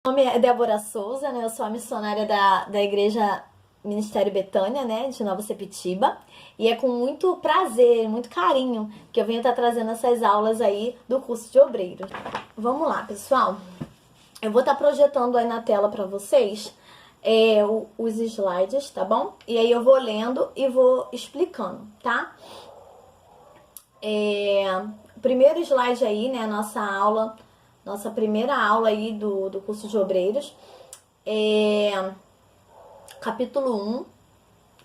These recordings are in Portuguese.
Meu nome é Débora Souza, né? Eu sou a missionária da Igreja Ministério Betânia, né? De Nova Sepetiba. E é com muito prazer, muito carinho que eu venho estar trazendo essas aulas aí do curso de obreiro. Vamos lá, pessoal. Eu vou estar projetando aí na tela para vocês os slides, tá bom? E aí eu vou lendo e vou explicando, tá? O primeiro slide aí, né? Nossa primeira aula aí do curso de obreiros. Capítulo 1,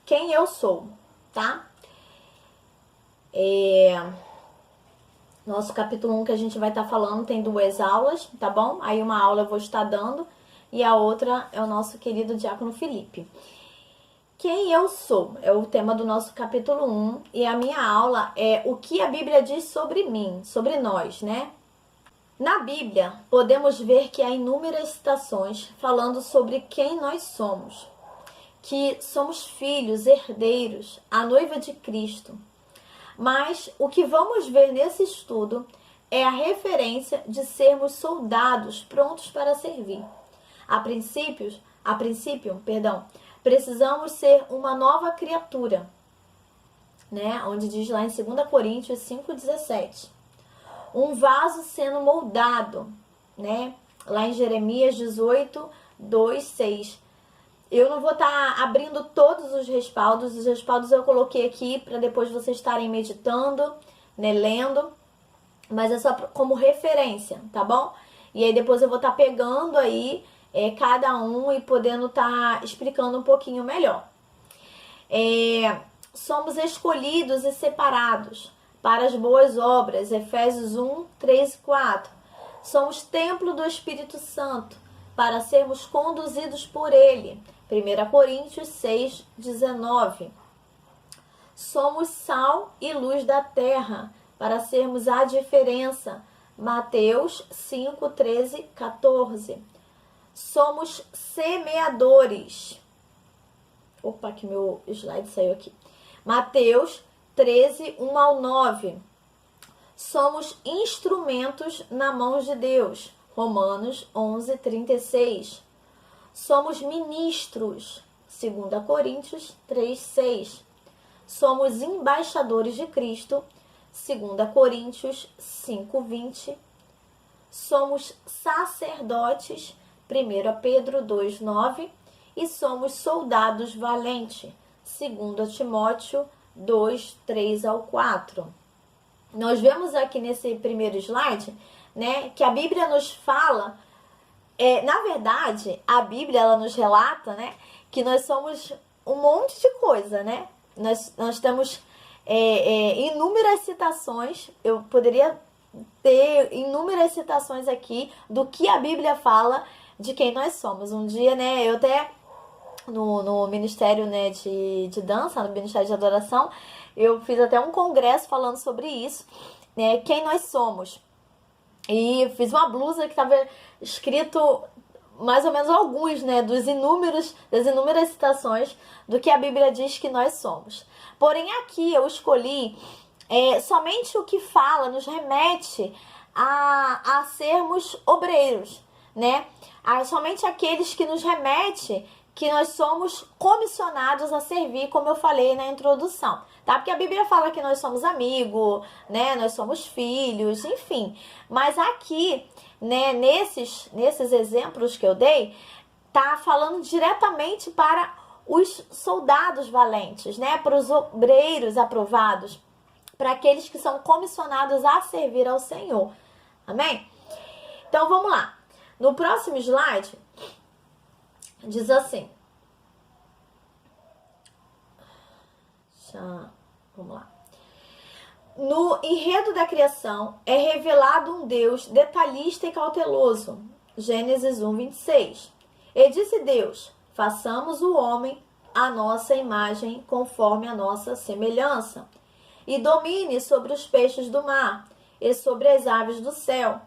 quem eu sou, tá? Nosso capítulo 1 que a gente vai estar falando tem 2 aulas, tá bom? Aí uma aula eu vou estar dando e a outra é o nosso querido Diácono Felipe. Quem eu sou é o tema do nosso capítulo 1 e a minha aula é o que a Bíblia diz sobre mim, sobre nós, né? Na Bíblia, podemos ver que há inúmeras citações falando sobre quem nós somos, que somos filhos, herdeiros, a noiva de Cristo. Mas o que vamos ver nesse estudo é a referência de sermos soldados prontos para servir. A princípio, precisamos ser uma nova criatura, né? Onde diz lá em 2 Coríntios 5,17. Um vaso sendo moldado, né? Lá em Jeremias 18, 2, 6. Eu não vou estar abrindo todos os respaldos eu coloquei aqui para depois vocês estarem meditando, né, lendo, mas é só como referência, tá bom? E aí depois eu vou estar pegando aí cada um e podendo estar explicando um pouquinho melhor. Somos escolhidos e separados para as boas obras, Efésios 1, 3 e 4. Somos templo do Espírito Santo para sermos conduzidos por Ele, 1 Coríntios 6, 19. Somos sal e luz da terra para sermos a diferença, Mateus 5, 13, 14. Somos semeadores. Opa, que meu slide saiu aqui. Mateus 13, 1 ao 9. Somos instrumentos na mão de Deus, Romanos 11, 36. Somos ministros, 2 Coríntios 3, 6. Somos embaixadores de Cristo, 2 Coríntios 5, 20. Somos sacerdotes, 1 Pedro 2, 9. E somos soldados valentes, 2 Timóteo 2, 3 ao 4. Nós vemos aqui nesse primeiro slide, né, que a Bíblia nos fala, na verdade, a Bíblia ela nos relata, né, que nós somos um monte de coisa, né? Nós temos inúmeras citações, eu poderia ter inúmeras citações aqui do que a Bíblia fala de quem nós somos. Um dia, né, eu até no Ministério, né, de Dança, no Ministério de Adoração, eu fiz até um congresso falando sobre isso, né, quem nós somos. E fiz uma blusa que estava escrito mais ou menos alguns, né, das inúmeras citações do que a Bíblia diz que nós somos. Porém, aqui eu escolhi somente o que fala, nos remete a sermos obreiros, né? Somente aqueles que nos remete que nós somos comissionados a servir, como eu falei na introdução, tá? Porque a Bíblia fala que nós somos amigos, né? Nós somos filhos, enfim. Mas aqui, né, nesses exemplos que eu dei, tá falando diretamente para os soldados valentes, né? Para os obreiros aprovados, para aqueles que são comissionados a servir ao Senhor. Amém? Então, vamos lá. No próximo slide, diz assim. Vamos lá. No enredo da criação é revelado um Deus detalhista e cauteloso. Gênesis 1, 26. E disse Deus: façamos o homem à nossa imagem, conforme a nossa semelhança, e domine sobre os peixes do mar, e sobre as aves do céu,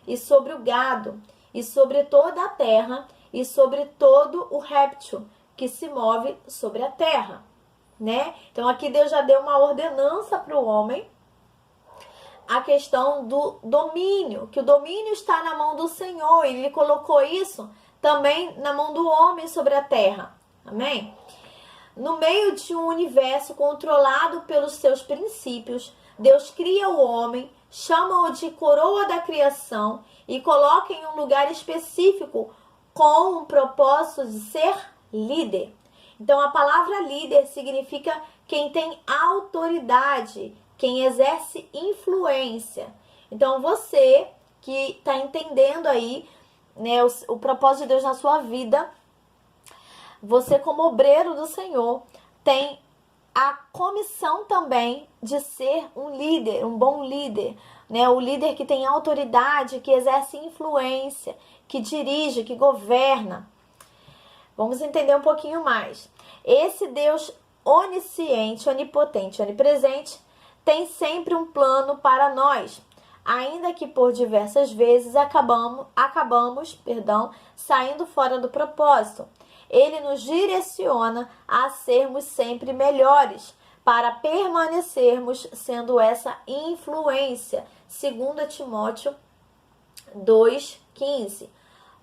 e sobre o gado, e sobre toda a terra, e sobre todo o réptil que se move sobre a terra, né? Então aqui Deus já deu uma ordenança para o homem, a questão do domínio, que o domínio está na mão do Senhor, e Ele colocou isso também na mão do homem sobre a terra. Amém? No meio de um universo controlado pelos seus princípios, Deus cria o homem, chama-o de coroa da criação e coloca em um lugar específico com o propósito de ser líder. Então, a palavra líder significa quem tem autoridade, quem exerce influência. Então, você que está entendendo aí, né, o propósito de Deus na sua vida, você como obreiro do Senhor tem a comissão também de ser um líder, um bom líder, né? O líder que tem autoridade, que exerce influência, que dirige, que governa. Vamos entender um pouquinho mais. Esse Deus onisciente, onipotente, onipresente, tem sempre um plano para nós, ainda que por diversas vezes acabamos, saindo fora do propósito. Ele nos direciona a sermos sempre melhores, para permanecermos sendo essa influência. 2 Timóteo 2,15.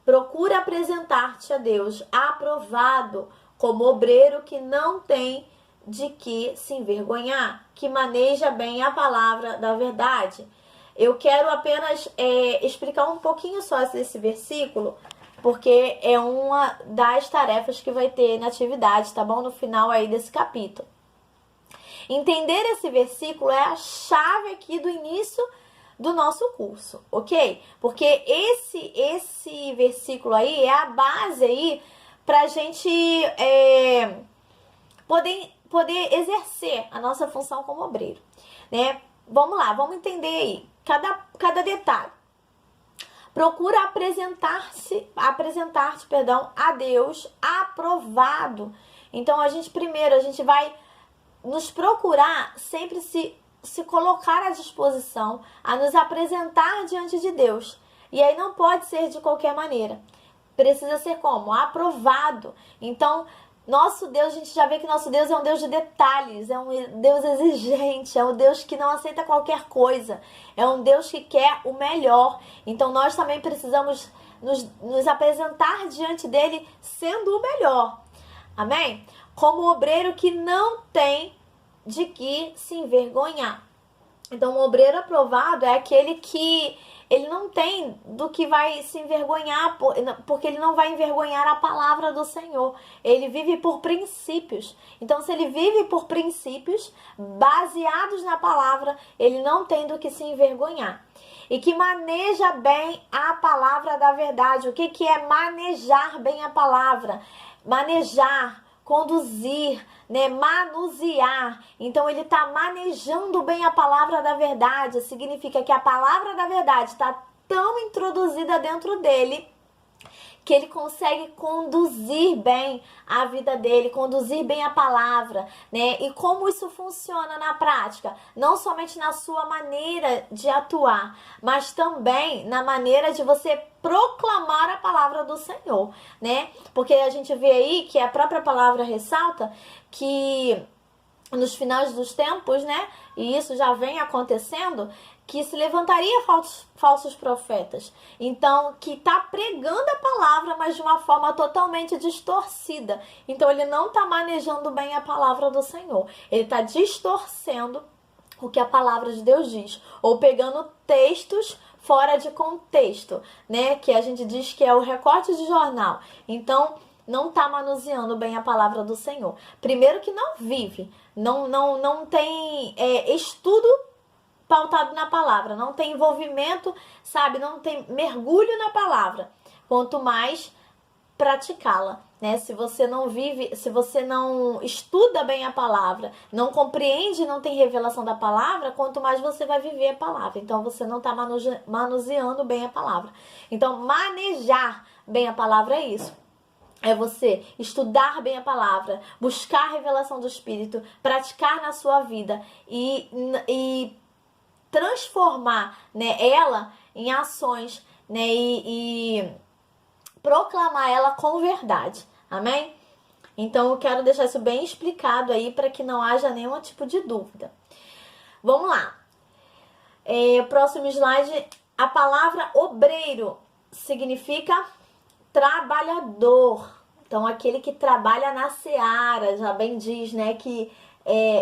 Procura apresentar-te a Deus aprovado, como obreiro que não tem de que se envergonhar, que maneja bem a palavra da verdade. Eu quero apenas explicar um pouquinho só esse versículo, porque é uma das tarefas que vai ter na atividade, tá bom? No final aí desse capítulo. Entender esse versículo é a chave aqui do início do nosso curso, ok? Porque esse versículo aí é a base aí pra gente poder exercer a nossa função como obreiro, né? Vamos lá, vamos entender aí cada detalhe. Procura apresentar-te, a Deus aprovado. Então, a gente vai nos procurar sempre se colocar à disposição, a nos apresentar diante de Deus. E aí não pode ser de qualquer maneira. Precisa ser como? Aprovado. Então, nosso Deus, a gente já vê que nosso Deus é um Deus de detalhes, é um Deus exigente, é um Deus que não aceita qualquer coisa, é um Deus que quer o melhor. Então nós também precisamos nos apresentar diante dele sendo o melhor. Amém? Como obreiro que não tem de que se envergonhar. Então, o obreiro aprovado é aquele que ele não tem do que vai se envergonhar, porque ele não vai envergonhar a palavra do Senhor. Ele vive por princípios. Então, se ele vive por princípios baseados na palavra, ele não tem do que se envergonhar. E que maneja bem a palavra da verdade. O que é manejar bem a palavra? Manejar, conduzir, né, manusear. Então ele está manejando bem a palavra da verdade. Significa que a palavra da verdade está tão introduzida dentro dele que ele consegue conduzir bem a vida dele, conduzir bem a palavra, né? E como isso funciona na prática? Não somente na sua maneira de atuar, mas também na maneira de você proclamar a palavra do Senhor, né? Porque a gente vê aí que a própria palavra ressalta que nos finais dos tempos, né? E isso já vem acontecendo, que se levantaria falsos profetas. Então, que está pregando a palavra, mas de uma forma totalmente distorcida. Então, ele não está manejando bem a palavra do Senhor. Ele está distorcendo o que a palavra de Deus diz. Ou pegando textos fora de contexto, né? Que a gente diz que é o recorte de jornal. Então, não está manuseando bem a palavra do Senhor. Primeiro que não vive, não tem estudo pautado na palavra, não tem envolvimento, sabe? Não tem mergulho na palavra. Quanto mais praticá-la, né? Se você não vive, se você não estuda bem a palavra, não compreende, não tem revelação da palavra, quanto mais você vai viver a palavra. Então, você não está manuseando bem a palavra. Então, manejar bem a palavra é isso. É você estudar bem a palavra, buscar a revelação do Espírito, praticar na sua vida e transformar, né, ela em ações, né, e proclamar ela com verdade. Amém? Então eu quero deixar isso bem explicado aí para que não haja nenhum tipo de dúvida. Vamos lá. Próximo slide. A palavra obreiro significa trabalhador. Então, aquele que trabalha na seara, já bem diz, né, que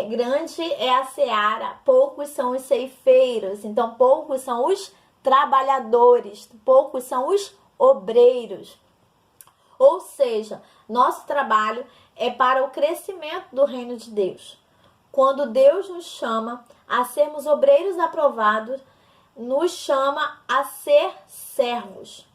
grande é a seara, poucos são os ceifeiros. Então, poucos são os trabalhadores, poucos são os obreiros. Ou seja, nosso trabalho é para o crescimento do reino de Deus. Quando Deus nos chama a sermos obreiros aprovados, nos chama a ser servos.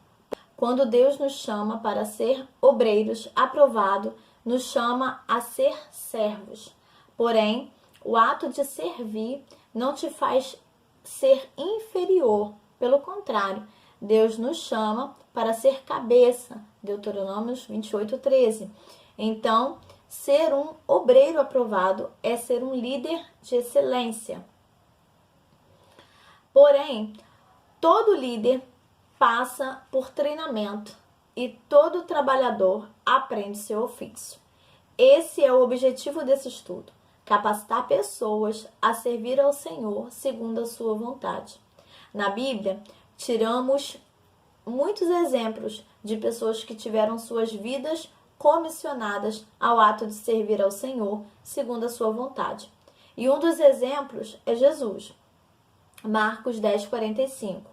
Quando Deus nos chama para ser obreiros aprovados, nos chama a ser servos. Porém, o ato de servir não te faz ser inferior. Pelo contrário, Deus nos chama para ser cabeça. Deuteronômio 28:13. Então, ser um obreiro aprovado é ser um líder de excelência. Porém, todo líder passa por treinamento e todo trabalhador aprende seu ofício. Esse é o objetivo desse estudo: capacitar pessoas a servir ao Senhor segundo a sua vontade. Na Bíblia, tiramos muitos exemplos de pessoas que tiveram suas vidas comissionadas ao ato de servir ao Senhor segundo a sua vontade. E um dos exemplos é Jesus. Marcos 10:45.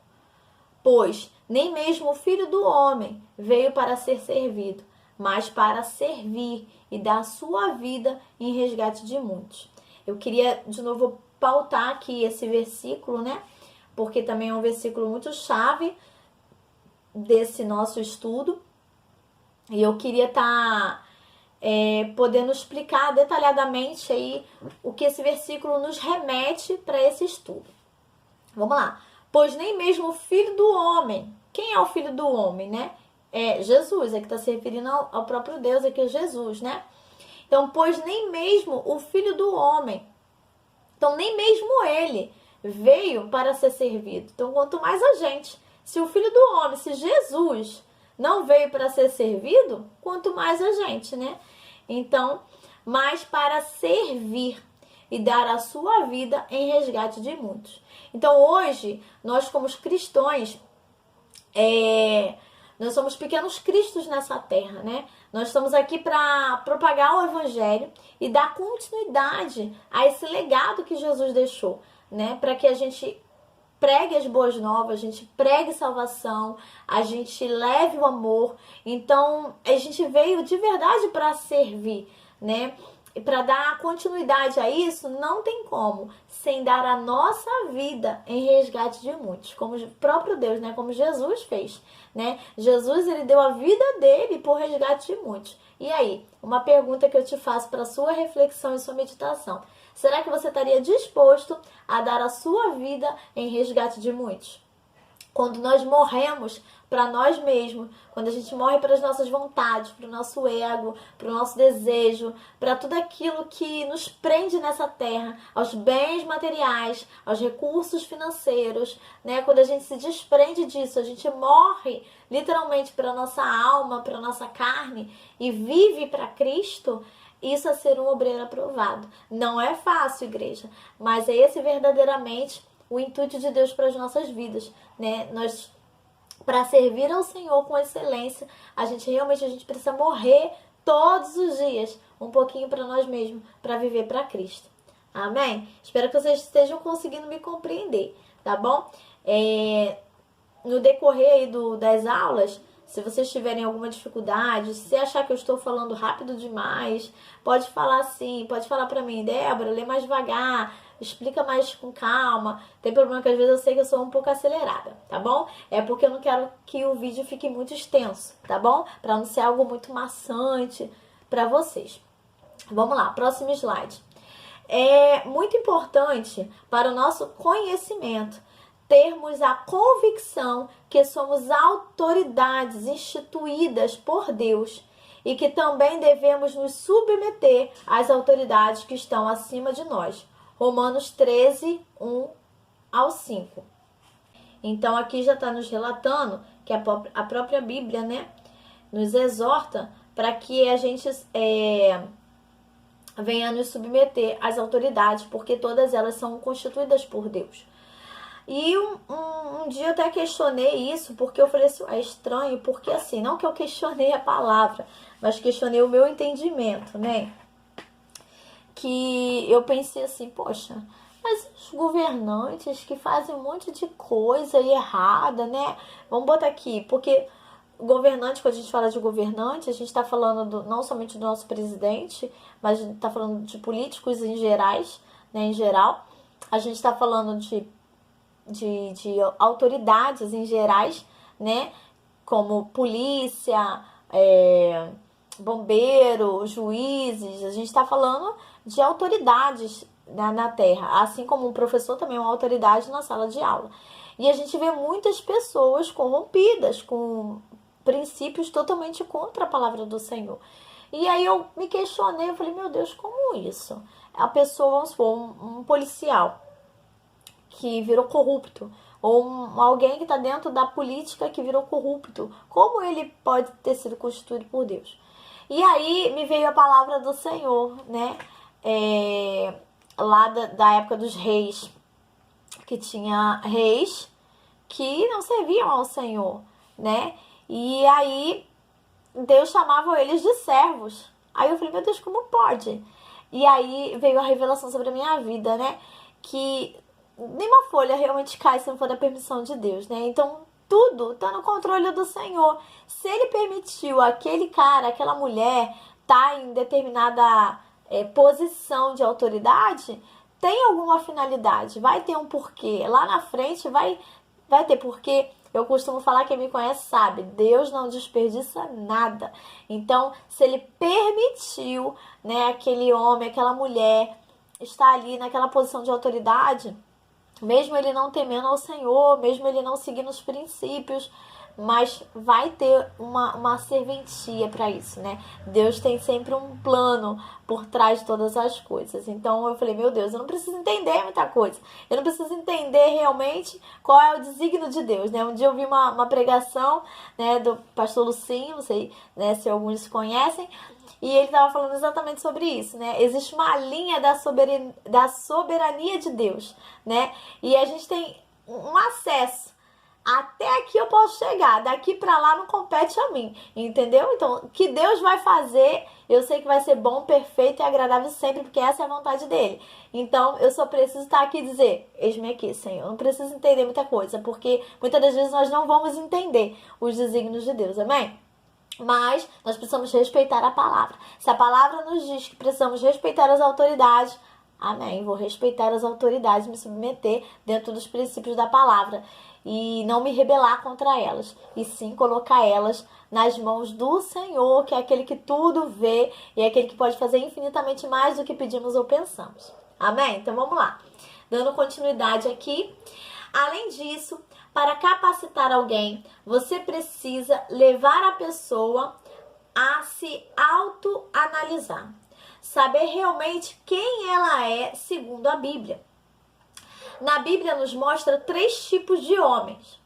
Pois nem mesmo o Filho do Homem veio para ser servido, mas para servir e dar sua vida em resgate de muitos. Eu queria de novo pautar aqui esse versículo, né? Porque também é um versículo muito chave desse nosso estudo. E eu queria estar podendo explicar detalhadamente aí o que esse versículo nos remete para esse estudo. Vamos lá. Pois nem mesmo o Filho do Homem. Quem é o Filho do Homem, né? É Jesus, é que está se referindo ao próprio Deus, aqui é Jesus, né? Então, pois nem mesmo o Filho do Homem. Então, nem mesmo ele veio para ser servido. Então, quanto mais a gente. Se o Filho do Homem, se Jesus não veio para ser servido, quanto mais a gente, né? Então, mas para servir e dar a sua vida em resgate de muitos. Então, hoje, nós como cristãos, nós somos pequenos cristos nessa terra, né? Nós estamos aqui para propagar o evangelho e dar continuidade a esse legado que Jesus deixou, né? Para que a gente pregue as boas novas, a gente pregue salvação, a gente leve o amor. Então, a gente veio de verdade para servir, né? E para dar continuidade a isso, não tem como sem dar a nossa vida em resgate de muitos, como o próprio Deus, né? Como Jesus fez, né? Jesus, ele deu a vida dele por resgate de muitos. E aí, uma pergunta que eu te faço para sua reflexão e sua meditação: será que você estaria disposto a dar a sua vida em resgate de muitos? Quando nós morremos para nós mesmos, quando a gente morre para as nossas vontades, para o nosso ego, para o nosso desejo, para tudo aquilo que nos prende nessa terra, aos bens materiais, aos recursos financeiros, né? Quando a gente se desprende disso, a gente morre literalmente para a nossa alma, para a nossa carne e vive para Cristo. Isso é ser um obreiro aprovado. Não é fácil, igreja, mas é esse verdadeiramente o intuito de Deus para as nossas vidas, né? Nós, para servir ao Senhor com excelência, a gente precisa morrer todos os dias, um pouquinho para nós mesmos, para viver para Cristo. Amém? Espero que vocês estejam conseguindo me compreender, tá bom? No decorrer aí das aulas, se vocês tiverem alguma dificuldade, se achar que eu estou falando rápido demais, pode falar assim, pode falar para mim: Débora, lê mais devagar, explica mais com calma. Tem problema que às vezes eu sei que eu sou um pouco acelerada, tá bom? É porque eu não quero que o vídeo fique muito extenso, tá bom? Para não ser algo muito maçante para vocês. Vamos lá, próximo slide. É muito importante para o nosso conhecimento termos a convicção que somos autoridades instituídas por Deus e que também devemos nos submeter às autoridades que estão acima de nós. Romanos 13, 1 ao 5. Então, aqui já está nos relatando que a própria Bíblia, né, nos exorta para que a gente venha nos submeter às autoridades, porque todas elas são constituídas por Deus. E um dia eu até questionei isso, porque eu falei assim, é estranho, porque assim, não que eu questionei a palavra, mas questionei o meu entendimento, né? Que eu pensei assim, poxa, mas os governantes que fazem um monte de coisa errada, né? Vamos botar aqui, porque governante, quando a gente fala de governante, a gente está falando não somente do nosso presidente, mas a gente está falando de políticos em geral. A gente está falando de autoridades em gerais, né? Como polícia, bombeiro, juízes. A gente está falando de autoridades na Terra, assim como um professor também é uma autoridade na sala de aula. E a gente vê muitas pessoas corrompidas, com princípios totalmente contra a palavra do Senhor. E aí eu me questionei, eu falei, meu Deus, como isso? A pessoa, vamos supor, um policial que virou corrupto, ou alguém que está dentro da política que virou corrupto, como ele pode ter sido constituído por Deus? E aí me veio a palavra do Senhor, né? Lá da época dos reis, que tinha reis que não serviam ao Senhor, né? E aí Deus chamava eles de servos. Aí eu falei, meu Deus, como pode? E aí veio a revelação sobre a minha vida, né? Que nenhuma folha realmente cai se não for da permissão de Deus, né? Então tudo está no controle do Senhor. Se Ele permitiu aquele cara, aquela mulher estar em determinada posição de autoridade, tem alguma finalidade, vai ter um porquê. Lá na frente vai ter porquê. Eu costumo falar, quem me conhece sabe, Deus não desperdiça nada. Então, se Ele permitiu, né, aquele homem, aquela mulher estar ali naquela posição de autoridade, mesmo ele não temendo ao Senhor, mesmo ele não seguindo os princípios, mas vai ter uma serventia para isso, né? Deus tem sempre um plano por trás de todas as coisas. Então eu falei, meu Deus, eu não preciso entender muita coisa. Eu não preciso entender realmente qual é o desígnio de Deus, né? Um dia eu vi uma pregação, né, do pastor Lucinho, não sei, né, se alguns conhecem, e ele estava falando exatamente sobre isso, né? Existe uma linha da soberania de Deus, né? E a gente tem um acesso. Até aqui eu posso chegar, daqui pra lá não compete a mim, entendeu? Então, o que Deus vai fazer, eu sei que vai ser bom, perfeito e agradável sempre, porque essa é a vontade dele. Então, eu só preciso estar aqui e dizer, eis-me aqui, Senhor. Eu não preciso entender muita coisa, porque muitas das vezes nós não vamos entender os desígnios de Deus, amém? Mas nós precisamos respeitar a palavra. Se a palavra nos diz que precisamos respeitar as autoridades, amém, vou respeitar as autoridades, me submeter dentro dos princípios da palavra e não me rebelar contra elas, e sim colocar elas nas mãos do Senhor, que é aquele que tudo vê e é aquele que pode fazer infinitamente mais do que pedimos ou pensamos. Amém? Então vamos lá. Dando continuidade aqui. Além disso, para capacitar alguém, você precisa levar a pessoa a se autoanalisar. Saber realmente quem ela é segundo a Bíblia. Na Bíblia nos mostra 3 tipos de homens.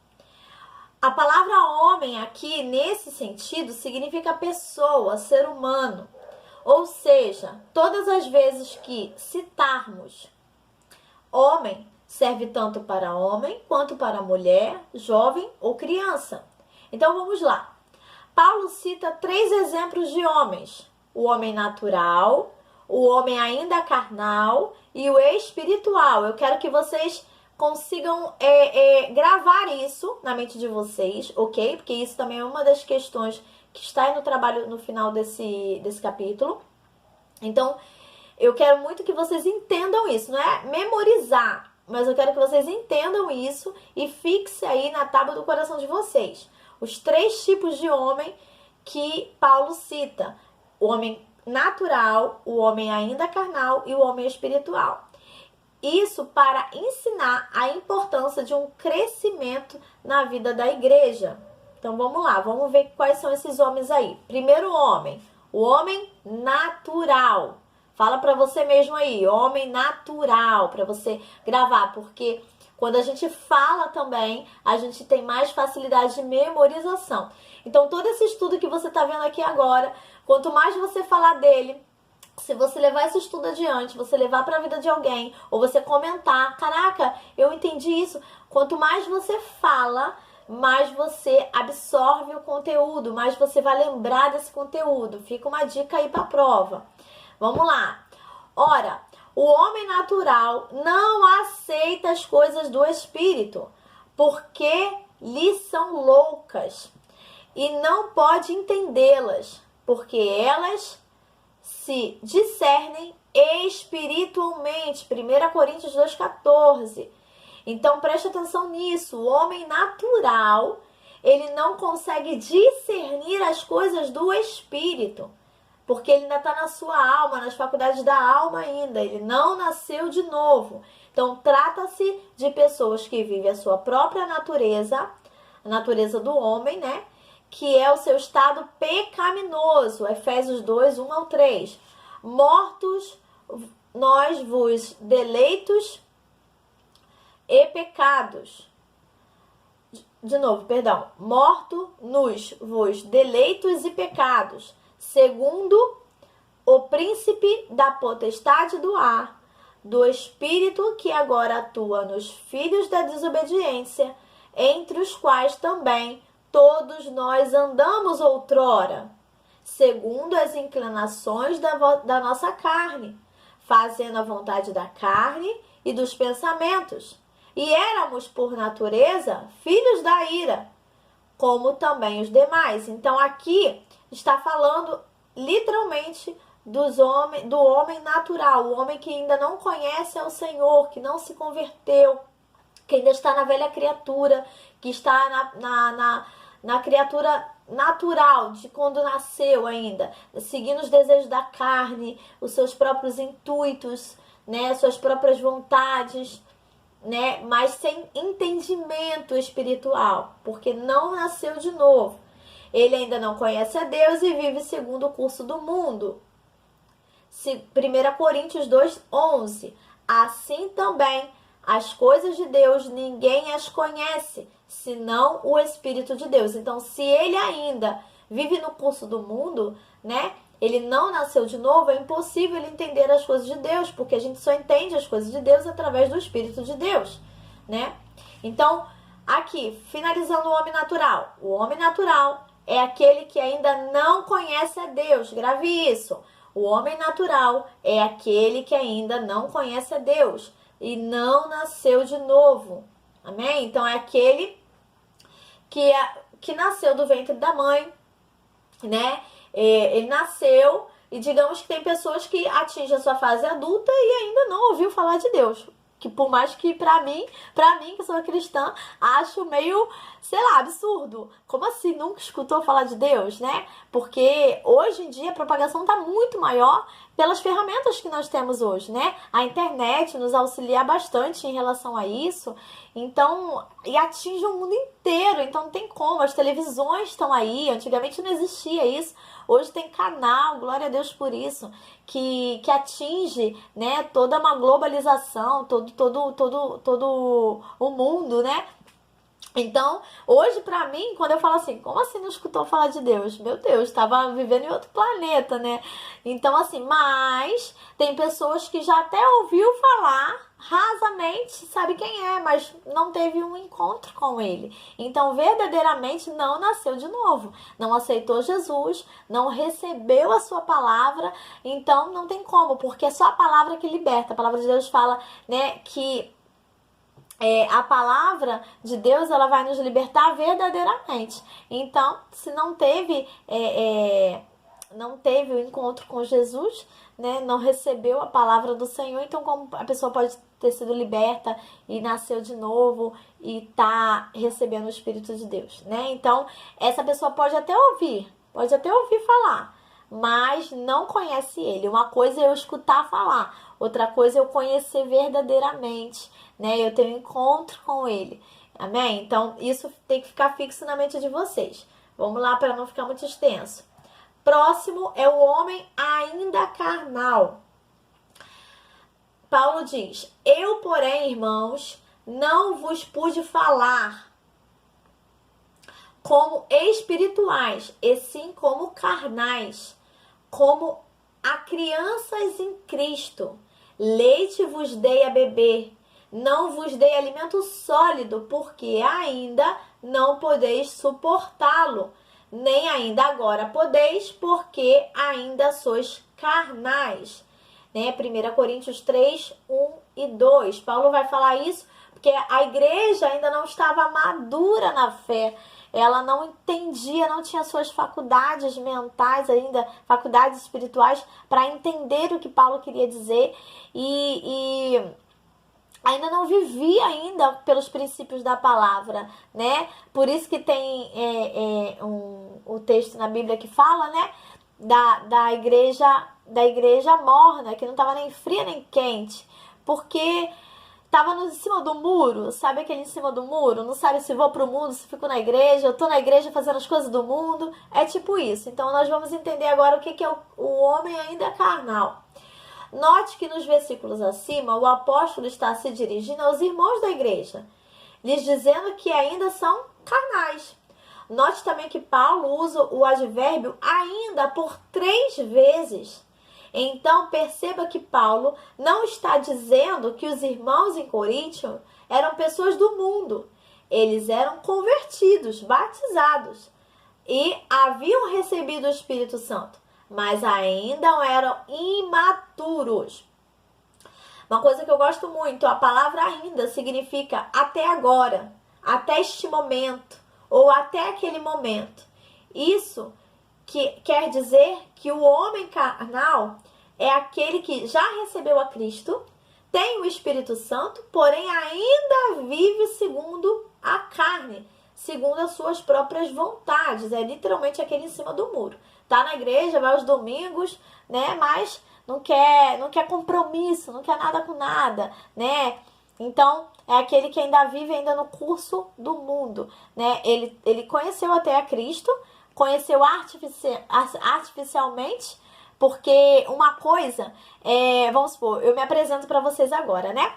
A palavra homem aqui, nesse sentido, significa pessoa, ser humano. Ou seja, todas as vezes que citarmos homem, serve tanto para homem quanto para mulher, jovem ou criança. Então vamos lá. Paulo cita 3 exemplos de homens. O homem natural, o homem ainda carnal e o espiritual. Eu quero que vocês consigam gravar isso na mente de vocês, ok? Porque isso também é uma das questões que está aí no trabalho no final desse capítulo. Então, eu quero muito que vocês entendam isso. Não é memorizar, mas eu quero que vocês entendam isso e fixe aí na tábua do coração de vocês. Os 3 tipos de homem que Paulo cita. O homem natural, o homem ainda carnal e o homem espiritual. Isso para ensinar a importância de um crescimento na vida da igreja. Então vamos lá, vamos ver quais são esses homens aí. Primeiro homem, o homem natural. Fala para você mesmo aí, homem natural, para você gravar, porque quando a gente fala também, a gente tem mais facilidade de memorização. Então todo esse estudo que você está vendo aqui agora, quanto mais você falar dele, Se você levar esse estudo adiante, você levar para a vida de alguém, ou você comentar, caraca, eu entendi isso. Quanto mais você fala, mais você absorve o conteúdo, mais você vai lembrar desse conteúdo. Fica uma dica aí para a prova. Vamos lá. Ora, o homem natural não aceita as coisas do Espírito, porque lhe são loucas, e não pode entendê-las, porque elas se discernem espiritualmente. 1 Coríntios 2,14. Então preste atenção nisso. O homem natural, ele não consegue discernir as coisas do Espírito, porque ele ainda está na sua alma, nas faculdades da alma ainda. Ele não nasceu de novo. Então trata-se de pessoas que vivem a sua própria natureza, a natureza do homem, né? Que é o seu estado pecaminoso. Efésios 2, 1 ao 3. Mortos nós vos deleitos e pecados. De novo, perdão. Morto nos vos deleitos e pecados, segundo o príncipe da potestade do ar, do espírito que agora atua nos filhos da desobediência, entre os quais também todos nós andamos outrora, segundo as inclinações da nossa carne, fazendo a vontade da carne e dos pensamentos. E éramos, por natureza, filhos da ira, como também os demais. Então, aqui está falando literalmente do homem natural, o homem que ainda não conhece ao Senhor, que não se converteu, que ainda está na velha criatura, que está na criatura natural, de quando nasceu ainda, seguindo os desejos da carne, os seus próprios intuitos, né, suas próprias vontades, né, mas sem entendimento espiritual, porque não nasceu de novo. Ele ainda não conhece a Deus e vive segundo o curso do mundo. 1 Coríntios 2:11. Assim também as coisas de Deus ninguém as conhece, senão o Espírito de Deus. Então, se ele ainda vive no curso do mundo, né? Ele não nasceu de novo, é impossível ele entender as coisas de Deus, porque a gente só entende as coisas de Deus através do Espírito de Deus, né? Então, aqui, finalizando o homem natural. O homem natural é aquele que ainda não conhece a Deus. Grave isso. O homem natural é aquele que ainda não conhece a Deus e não nasceu de novo. Amém? Então, é aquele que nasceu do ventre da mãe, né? Ele nasceu e digamos que tem pessoas que atingem a sua fase adulta e ainda não ouviu falar de Deus. Que por mais que pra mim que sou cristã, acho meio, sei lá, absurdo. Como assim nunca escutou falar de Deus, né? Porque hoje em dia a propagação tá muito maior pelas ferramentas que nós temos hoje, né? A internet nos auxilia bastante em relação a isso. Então, e atinge o mundo inteiro, então não tem como. As televisões estão aí, antigamente não existia isso. Hoje tem canal, glória a Deus por isso, que atinge, né, toda uma globalização, todo o mundo, né? Então, hoje pra mim, quando eu falo assim, como assim não escutou falar de Deus? Meu Deus, estava vivendo em outro planeta, né? Então, assim, mas tem pessoas que já até ouviu falar, rasamente, sabe quem é, mas não teve um encontro com ele. Então, verdadeiramente não nasceu de novo. Não aceitou Jesus, não recebeu a sua palavra, então não tem como, porque é só a palavra que liberta. A palavra de Deus fala, né, que a palavra de Deus, ela vai nos libertar verdadeiramente. Então, se não teve o encontro com Jesus, né, não recebeu a palavra do Senhor, então como a pessoa pode ter sido liberta e nasceu de novo e tá recebendo o Espírito de Deus, né? Então, essa pessoa pode até ouvir falar, mas não conhece ele. Uma coisa é eu escutar falar, outra coisa é eu conhecer verdadeiramente, né? Eu tenho um encontro com ele. Amém? Então, isso tem que ficar fixo na mente de vocês. Vamos lá para não ficar muito extenso. Próximo é o homem ainda carnal. Paulo diz: eu, porém, irmãos, não vos pude falar como espirituais, e sim como carnais, como a crianças em Cristo, leite vos dei a beber, não vos dei alimento sólido, porque ainda não podeis suportá-lo, nem ainda agora podeis, porque ainda sois carnais. Né? 1 Coríntios 3, 1 e 2. Paulo vai falar isso porque a igreja ainda não estava madura na fé. Ela não entendia, não tinha suas faculdades mentais ainda, faculdades espirituais para entender o que Paulo queria dizer e ainda não vivia ainda pelos princípios da palavra, né? Por isso que tem o texto na Bíblia que fala, né? Da igreja morna, que não estava nem fria nem quente, porque estava em cima do muro, sabe aquele em cima do muro? Não sabe se vou pro mundo, se fico na igreja, eu tô na igreja fazendo as coisas do mundo, é tipo isso. Então nós vamos entender agora o que é o homem ainda carnal. Note que nos versículos acima, o apóstolo está se dirigindo aos irmãos da igreja, lhes dizendo que ainda são carnais. Note também que Paulo usa o advérbio ainda por 3 vezes. Então, perceba que Paulo não está dizendo que os irmãos em Coríntio eram pessoas do mundo. Eles eram convertidos, batizados e haviam recebido o Espírito Santo, mas ainda eram imaturos. Uma coisa que eu gosto muito, a palavra ainda significa até agora, até este momento ou até aquele momento. Isso que quer dizer que o homem carnal é aquele que já recebeu a Cristo, tem o Espírito Santo, porém ainda vive segundo a carne, segundo as suas próprias vontades. É literalmente aquele em cima do muro. Tá na igreja, vai aos domingos, né? Mas não quer compromisso, não quer nada com nada, né? Então, é aquele que ainda vive ainda no curso do mundo, né? Ele conheceu até a Cristo, conheceu artificialmente, porque uma coisa, vamos supor, eu me apresento para vocês agora, né?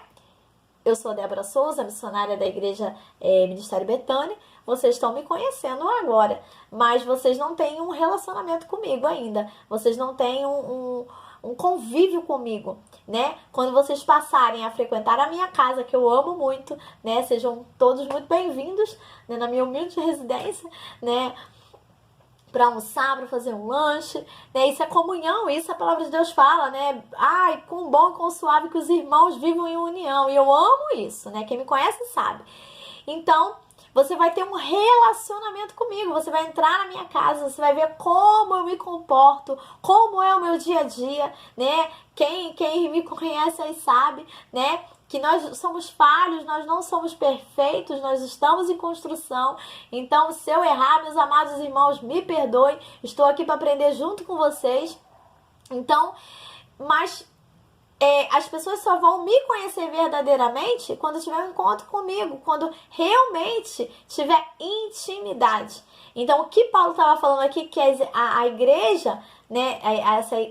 Eu sou a Débora Souza, missionária da igreja Ministério Betânia. Vocês estão me conhecendo agora, mas vocês não têm um relacionamento comigo ainda. Vocês não têm um convívio comigo, né? Quando vocês passarem a frequentar a minha casa, que eu amo muito, né? Sejam todos muito bem-vindos, né? Na minha humilde residência, né? Para almoçar, para fazer um lanche, né? Isso é comunhão, isso a palavra de Deus fala, né? Ai, com bom e com suave que os irmãos vivam em união. E eu amo isso, né? Quem me conhece sabe. Então, você vai ter um relacionamento comigo, você vai entrar na minha casa, você vai ver como eu me comporto, como é o meu dia a dia, né? Quem me conhece aí sabe, né? Que nós somos falhos, nós não somos perfeitos, nós estamos em construção. Então, se eu errar, meus amados irmãos, me perdoem. Estou aqui para aprender junto com vocês. Então, mas as pessoas só vão me conhecer verdadeiramente quando tiver um encontro comigo, quando realmente tiver intimidade. Então, o que Paulo estava falando aqui, que a igreja, né,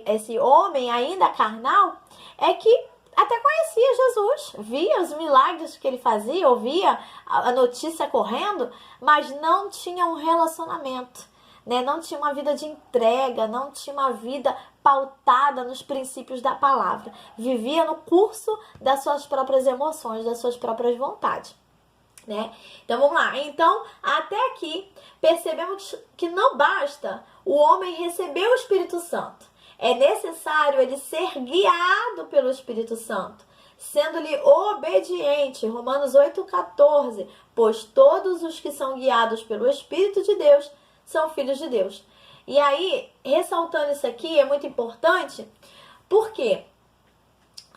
esse homem ainda carnal, é que até conhecia Jesus, via os milagres que ele fazia, ouvia a notícia correndo, mas não tinha um relacionamento, né? Não tinha uma vida de entrega, não tinha uma vida pautada nos princípios da palavra. Vivia no curso das suas próprias emoções, das suas próprias vontades, né? Então vamos lá. Então, até aqui, percebemos que não basta o homem receber o Espírito Santo. É necessário ele ser guiado pelo Espírito Santo, sendo-lhe obediente. Romanos 8,14. Pois todos os que são guiados pelo Espírito de Deus são filhos de Deus. E aí, ressaltando isso aqui, é muito importante, porque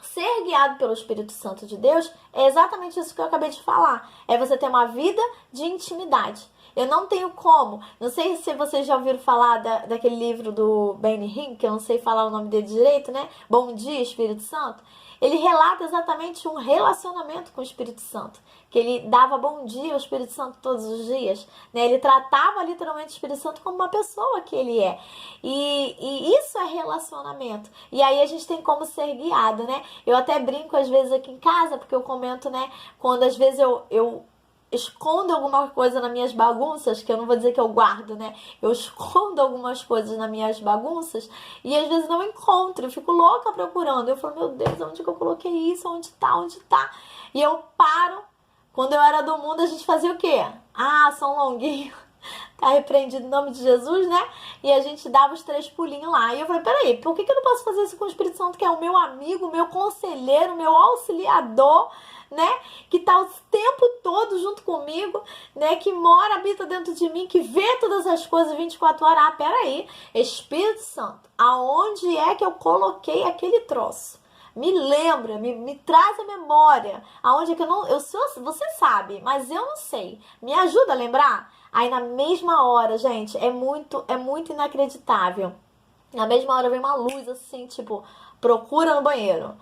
ser guiado pelo Espírito Santo de Deus é exatamente isso que eu acabei de falar. É você ter uma vida de intimidade. Eu não tenho como. Não sei se vocês já ouviram falar daquele livro do Benny Hinn, que eu não sei falar o nome dele direito, né? Bom Dia, Espírito Santo. Ele relata exatamente um relacionamento com o Espírito Santo. Que ele dava bom dia ao Espírito Santo todos os dias, né? Ele tratava literalmente o Espírito Santo como uma pessoa que ele é. E isso é relacionamento. E aí a gente tem como ser guiado, né? Eu até brinco às vezes aqui em casa, porque eu comento, né? Quando às vezes eu escondo alguma coisa nas minhas bagunças, que eu não vou dizer que eu guardo, né? Eu escondo algumas coisas nas minhas bagunças e às vezes não encontro, eu fico louca procurando. Eu falo, meu Deus, onde que eu coloquei isso? Onde tá? Onde tá? E eu paro. Quando eu era do mundo, a gente fazia o quê? Ah, São Longuinho. Tá repreendido em nome de Jesus, né? E a gente dava os 3 pulinhos lá. E eu falei, peraí, por que eu não posso fazer isso com o Espírito Santo, que é o meu amigo, meu conselheiro, meu auxiliador, né? Que tá o tempo todo junto comigo, né? Que mora, habita dentro de mim, que vê todas as coisas 24 horas. Ah, peraí, Espírito Santo, aonde é que eu coloquei aquele troço? Me lembra, me traz a memória. Aonde é que eu não... você sabe, mas eu não sei. Me ajuda a lembrar? Aí na mesma hora, gente, é muito inacreditável. Na mesma hora vem uma luz assim, tipo, procura no banheiro,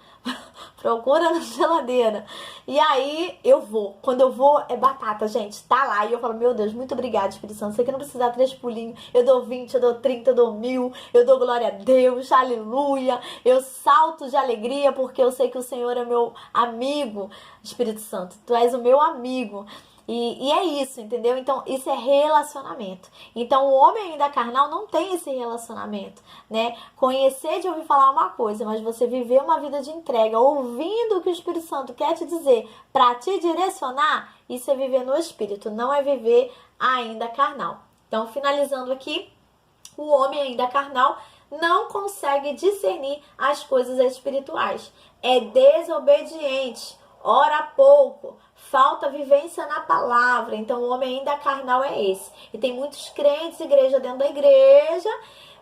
procura na geladeira. E aí eu vou. Quando eu vou, é batata, gente. Tá lá. E eu falo, meu Deus, muito obrigada, Espírito Santo. Sei que não precisa dar 3 pulinhos. Eu dou 20, eu dou 30, eu dou 1000. Eu dou glória a Deus, aleluia. Eu salto de alegria porque eu sei que o Senhor é meu amigo. Espírito Santo, tu és o meu amigo. E é isso, entendeu? Então, isso é relacionamento. Então, o homem ainda carnal não tem esse relacionamento, né? Conhecer de ouvir falar uma coisa, mas você viver uma vida de entrega, ouvindo o que o Espírito Santo quer te dizer, para te direcionar, isso é viver no Espírito, não é viver ainda carnal. Então, finalizando aqui, o homem ainda carnal não consegue discernir as coisas espirituais. É desobediente, ora pouco, falta vivência na palavra. Então o homem ainda carnal é esse. E tem muitos crentes, igreja dentro da igreja,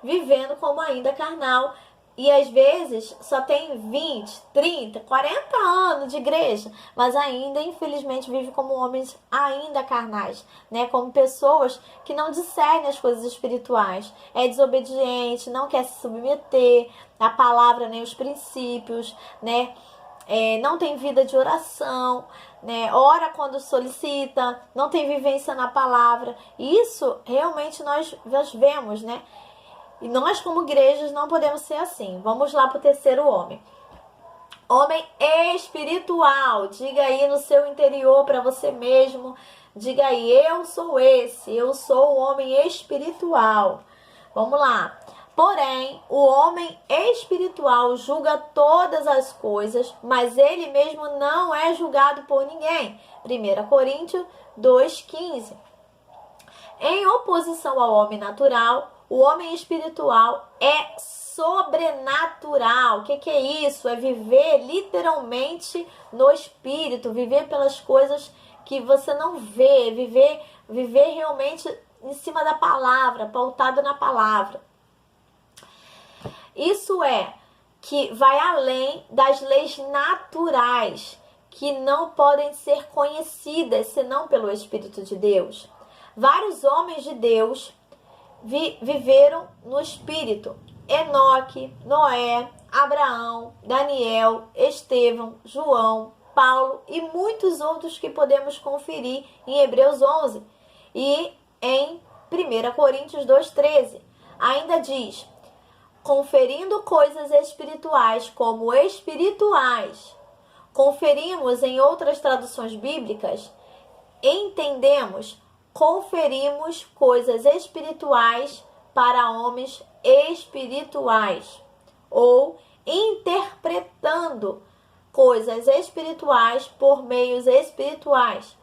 vivendo como ainda carnal. E às vezes só tem 20, 30, 40 anos de igreja, mas ainda, infelizmente, vive como homens ainda carnais, né? Como pessoas que não discernem as coisas espirituais. É desobediente, não quer se submeter à palavra nem os princípios, né? Não tem vida de oração, né? Ora quando solicita, não tem vivência na palavra. Isso realmente nós vemos, né? E nós, como igrejas, não podemos ser assim. Vamos lá para o terceiro homem. Homem espiritual. Diga aí no seu interior para você mesmo. Diga aí, eu sou esse. Eu sou o homem espiritual. Vamos lá. Porém, o homem espiritual julga todas as coisas, mas ele mesmo não é julgado por ninguém. 1 Coríntios 2,15. Em oposição ao homem natural, o homem espiritual é sobrenatural. O que é isso? É viver literalmente no espírito, viver pelas coisas que você não vê, viver realmente em cima da palavra, pautado na palavra. Isso é que vai além das leis naturais, que não podem ser conhecidas senão pelo Espírito de Deus. Vários homens de Deus viveram no Espírito. Enoque, Noé, Abraão, Daniel, Estevão, João, Paulo e muitos outros que podemos conferir em Hebreus 11 e em 1 Coríntios 2,13. Ainda diz, conferindo coisas espirituais como espirituais. Conferimos em outras traduções bíblicas, entendemos, conferimos coisas espirituais para homens espirituais, ou interpretando coisas espirituais por meios espirituais.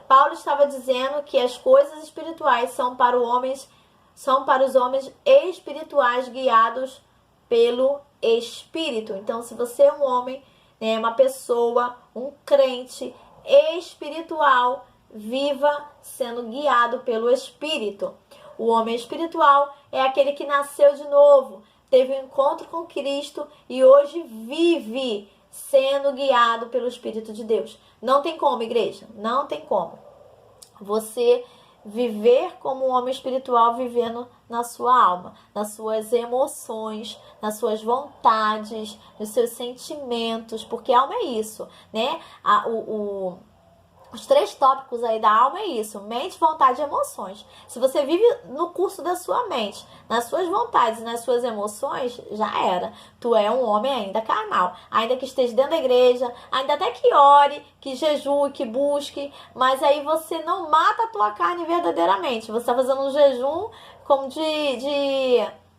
Paulo estava dizendo que as coisas espirituais são para os homens espirituais guiados pelo Espírito. Então, se você é um homem, né, uma pessoa, um crente espiritual, viva sendo guiado pelo Espírito. O homem espiritual é aquele que nasceu de novo, teve um encontro com Cristo e hoje vive sendo guiado pelo Espírito de Deus. Não tem como, igreja, não tem como você viver como um homem espiritual, vivendo na sua alma, nas suas emoções, nas suas vontades, nos seus sentimentos, porque a alma é isso, né? Os 3 tópicos aí da alma é isso: mente, vontade e emoções. Se você vive no curso da sua mente, nas suas vontades e nas suas emoções, já era. Tu é um homem ainda carnal. Ainda que esteja dentro da igreja, ainda até que ore, que jejue, que busque, mas aí você não mata a tua carne verdadeiramente. Você está fazendo um jejum como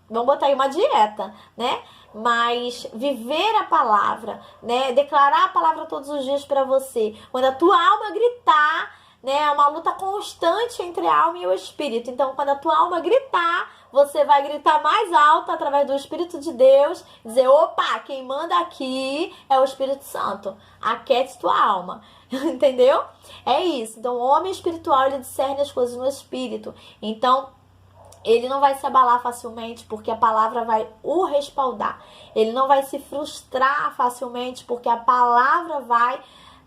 vamos botar aí uma dieta, né? Mas viver a palavra, né? Declarar a palavra todos os dias para você. Quando a tua alma gritar, né? É uma luta constante entre a alma e o espírito. Então, quando a tua alma gritar, você vai gritar mais alto através do Espírito de Deus, dizer: opa, quem manda aqui é o Espírito Santo. Aquete tua alma. Entendeu? É isso. Então, o homem espiritual, ele discerne as coisas no espírito. Então, ele não vai se abalar facilmente, porque a palavra vai o respaldar. Ele não vai se frustrar facilmente, porque a palavra vai,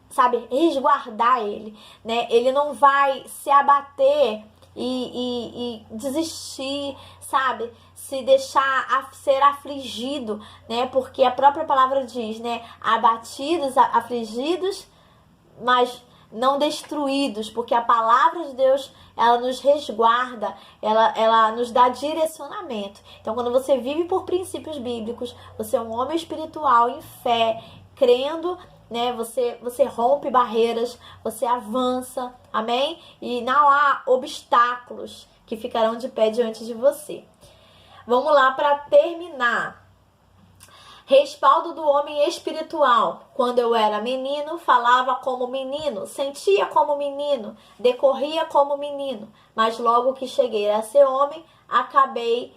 sabe, resguardar ele, né? Ele não vai se abater e desistir, sabe? Se deixar ser afligido, né? Porque a própria palavra diz, né? Abatidos, afligidos, mas não destruídos, porque a palavra de Deus, ela nos resguarda, ela nos dá direcionamento. Então, quando você vive por princípios bíblicos, você é um homem espiritual em fé, crendo, né? Você rompe barreiras, você avança, amém? E não há obstáculos que ficarão de pé diante de você. Vamos lá para terminar. Respaldo do homem espiritual. Quando eu era menino, falava como menino, sentia como menino, decorria como menino. Mas logo que cheguei a ser homem, acabei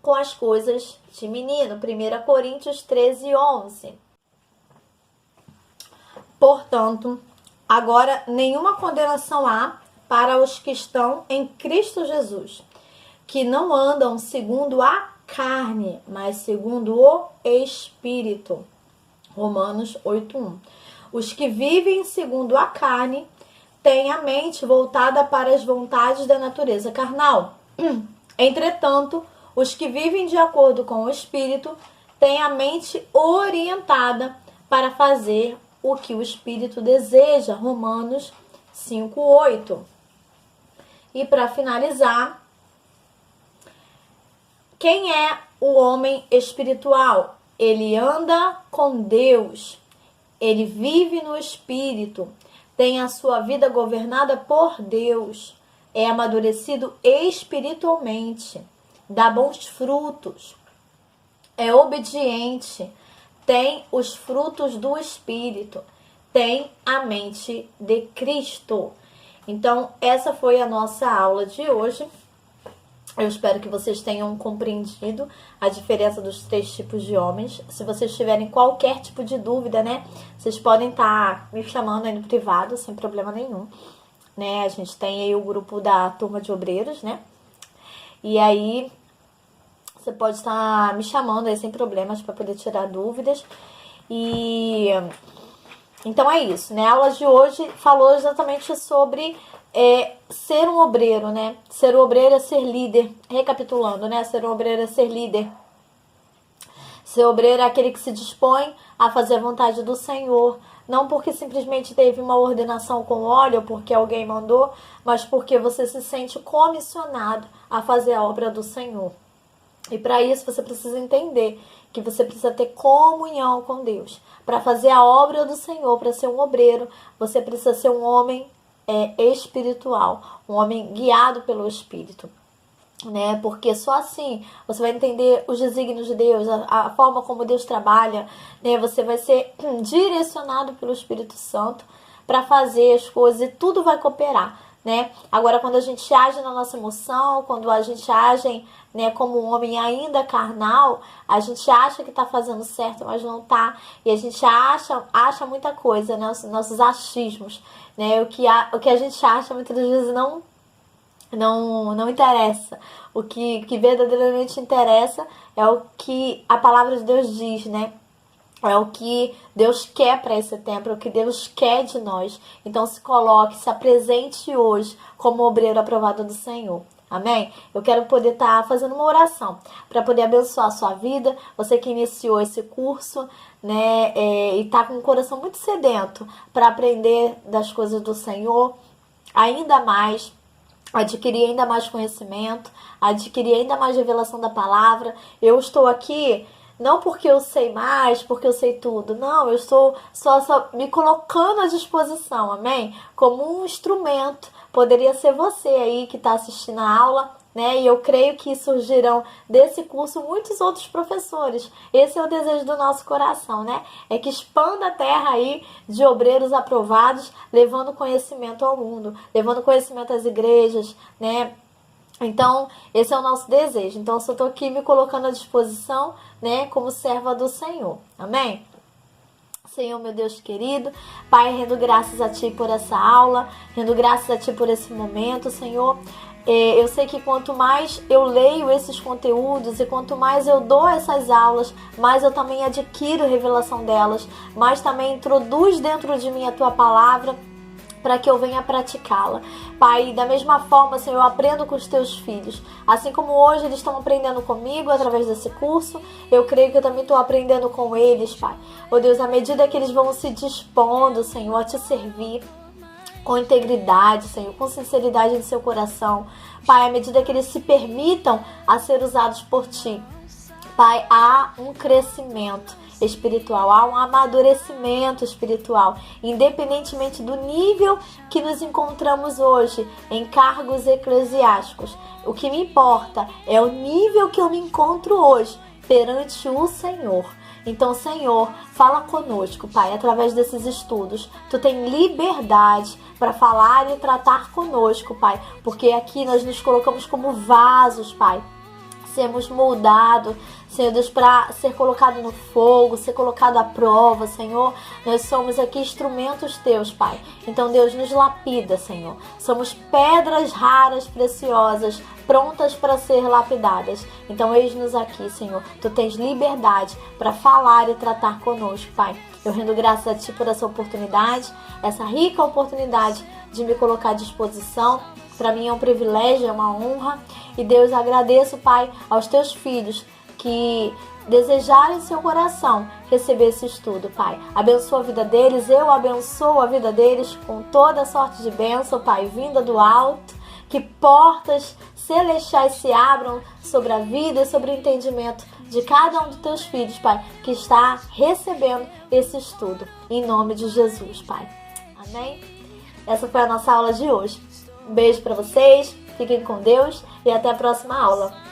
com as coisas de menino. 1 Coríntios 13:11. Portanto, agora nenhuma condenação há para os que estão em Cristo Jesus, que não andam segundo a carne, mas segundo o Espírito. Romanos 8:1. Os que vivem segundo a carne têm a mente voltada para as vontades da natureza carnal. Entretanto, os que vivem de acordo com o Espírito têm a mente orientada para fazer o que o Espírito deseja. Romanos 5:8. E para finalizar, quem é o homem espiritual? Ele anda com Deus, ele vive no Espírito, tem a sua vida governada por Deus, é amadurecido espiritualmente, dá bons frutos, é obediente, tem os frutos do Espírito, tem a mente de Cristo. Então, essa foi a nossa aula de hoje. Eu espero que vocês tenham compreendido a diferença dos 3 tipos de homens. Se vocês tiverem qualquer tipo de dúvida, né, vocês podem estar me chamando aí no privado, sem problema nenhum, né? A gente tem aí o grupo da turma de obreiros, né? E aí você pode estar me chamando aí sem problemas para poder tirar dúvidas. E então é isso, né? A aula de hoje falou exatamente sobre ser um obreiro, né? Ser um obreiro é ser líder. Recapitulando, né? Ser um obreiro é ser líder. Ser obreiro é aquele que se dispõe a fazer a vontade do Senhor. Não porque simplesmente teve uma ordenação com óleo, ou porque alguém mandou, mas porque você se sente comissionado a fazer a obra do Senhor. E para isso você precisa entender que você precisa ter comunhão com Deus. Para fazer a obra do Senhor, para ser um obreiro, você precisa ser um homem espiritual, um homem guiado pelo Espírito, né? Porque só assim você vai entender os desígnios de Deus, a forma como Deus trabalha, né? Você vai ser direcionado pelo Espírito Santo para fazer as coisas e tudo vai cooperar, né? Agora, quando a gente age na nossa emoção, quando a gente age, né, como um homem ainda carnal, a gente acha que está fazendo certo, mas não está. E a gente acha muita coisa, né? Os nossos achismos, né? O que a gente acha muitas vezes não interessa. O que verdadeiramente interessa é o que a palavra de Deus diz, né? É o que Deus quer para esse tempo, é o que Deus quer de nós. Então se coloque, se apresente hoje como obreiro aprovado do Senhor. Amém? Eu quero poder estar fazendo uma oração para poder abençoar a sua vida. Você que iniciou esse curso, né, e está com o coração muito sedento para aprender das coisas do Senhor, ainda mais, adquirir ainda mais conhecimento, adquirir ainda mais revelação da palavra. Eu estou aqui não porque eu sei mais, porque eu sei tudo. Não, eu estou só me colocando à disposição, amém? Como um instrumento. Poderia ser você aí que está assistindo a aula, né? E eu creio que surgirão desse curso muitos outros professores. Esse é o desejo do nosso coração, né? É que expanda a terra aí de obreiros aprovados, levando conhecimento ao mundo, levando conhecimento às igrejas, né? Então, esse é o nosso desejo. Então, eu só estou aqui me colocando à disposição, né, como serva do Senhor. Amém? Senhor, meu Deus querido, Pai, rendo graças a Ti por essa aula, rendo graças a Ti por esse momento, Senhor. Eu sei que quanto mais eu leio esses conteúdos e quanto mais eu dou essas aulas, mais eu também adquiro revelação delas, mais também introduz dentro de mim a Tua palavra, para que eu venha praticá-la. Pai, da mesma forma, Senhor, eu aprendo com os Teus filhos. Assim como hoje eles estão aprendendo comigo através desse curso, eu creio que eu também estou aprendendo com eles, Pai. Oh Deus, à medida que eles vão se dispondo, Senhor, a Te servir com integridade, Senhor, com sinceridade em seu coração. Pai, à medida que eles se permitam a ser usados por Ti, Pai, há um crescimento espiritual, há um amadurecimento espiritual, independentemente do nível que nos encontramos hoje em cargos eclesiásticos. O que me importa é o nível que eu me encontro hoje perante o Senhor. Então, Senhor, fala conosco, Pai, através desses estudos. Tu tem liberdade para falar e tratar conosco, Pai, porque aqui nós nos colocamos como vasos, Pai. Sermos moldados, Senhor Deus, para ser colocado no fogo, ser colocado à prova, Senhor. Nós somos aqui instrumentos Teus, Pai. Então, Deus, nos lapida, Senhor. Somos pedras raras, preciosas, prontas para ser lapidadas. Então, eis-nos aqui, Senhor. Tu tens liberdade para falar e tratar conosco, Pai. Eu rendo graças a Ti por essa oportunidade, essa rica oportunidade de me colocar à disposição. Para mim é um privilégio, é uma honra. E Deus, agradeço, Pai, aos Teus filhos que desejarem em seu coração receber esse estudo, Pai. Abençoa a vida deles, eu abençoo a vida deles com toda a sorte de bênção, Pai, vinda do alto. Que portas celestiais se abram sobre a vida e sobre o entendimento de cada um dos Teus filhos, Pai, que está recebendo esse estudo. Em nome de Jesus, Pai. Amém? Essa foi a nossa aula de hoje. Um beijo para vocês, fiquem com Deus e até a próxima aula.